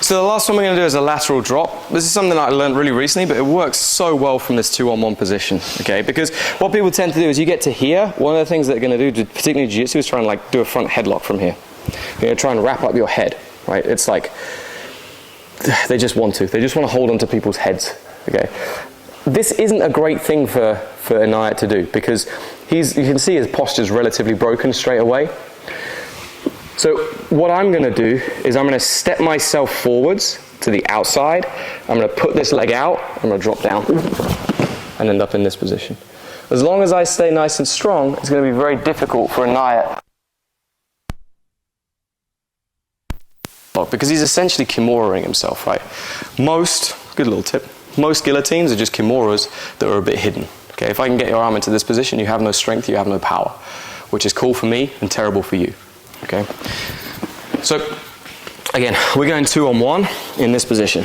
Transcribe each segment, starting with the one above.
So the last one we're going to do is a lateral drop. This is something that I learned really recently, but it works so well from this 2-on-1 position, okay? Because what people tend to do is you get to here, one of the things they're going to do, particularly jiu-jitsu, is try and like do a front headlock from here. You're going to try and wrap up your head, right? It's like, they just want to hold onto people's heads, okay? This isn't a great thing for Inayat to do, because you can see his posture's relatively broken straight away. So what I'm going to do is I'm going to step myself forwards to the outside. I'm going to put this leg out. I'm going to drop down and end up in this position. As long as I stay nice and strong, it's going to be very difficult for Inayat, because he's essentially kimura-ing himself, right? Good little tip, most guillotines are just kimuras that are a bit hidden. Okay, if I can get your arm into this position, you have no strength, you have no power, which is cool for me and terrible for you. Okay, so again, we're going 2-on-1 in this position.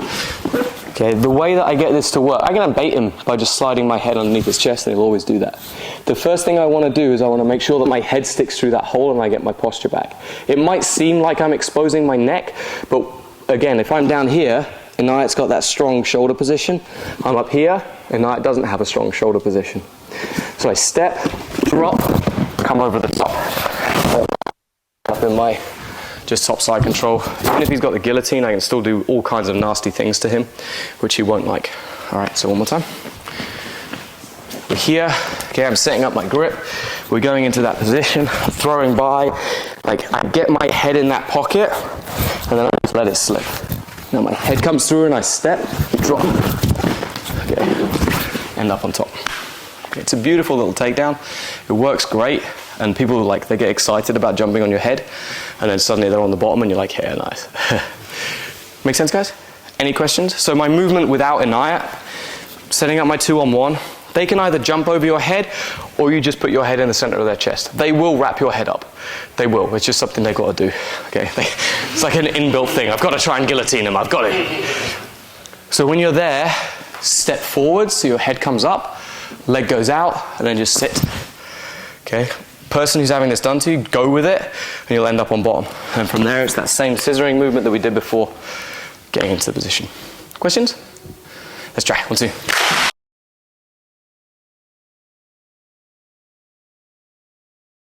Okay, the way that I get this to work, I'm going to bait him by just sliding my head underneath his chest, and he'll always do that. The first thing I want to do is I want to make sure that my head sticks through that hole and I get my posture back. It might seem like I'm exposing my neck, but again, if I'm down here, Inayat's got that strong shoulder position. I'm up here, Inayat doesn't have a strong shoulder position. So I step, drop, come over the top. Up in my just top side control. Even if he's got the guillotine, I can still do all kinds of nasty things to him, which he won't like. All right, so one more time. We're here. Okay, I'm setting up my grip. We're going into that position, throwing by. Like, I get my head in that pocket, and then I just let it slip. Now my head comes through and I step, drop. Okay, end up on top. Okay, it's a beautiful little takedown. It works great. And people, like, they get excited about jumping on your head, and then suddenly they're on the bottom and you're like, yeah, nice. Make sense, guys? Any questions? So my movement without Inayat, setting up my 2-on-1, they can either jump over your head, or you just put your head in the center of their chest. They will wrap your head up. They will. It's just something they've got to do. Okay? It's like an inbuilt thing. I've got to try and guillotine them. I've got it. So when you're there, step forward so your head comes up, leg goes out, and then just sit. Okay? Person who's having this done to you, go with it, and you'll end up on bottom. And from there, it's that same scissoring movement that we did before, getting into the position. Questions? Let's try. 1, 2.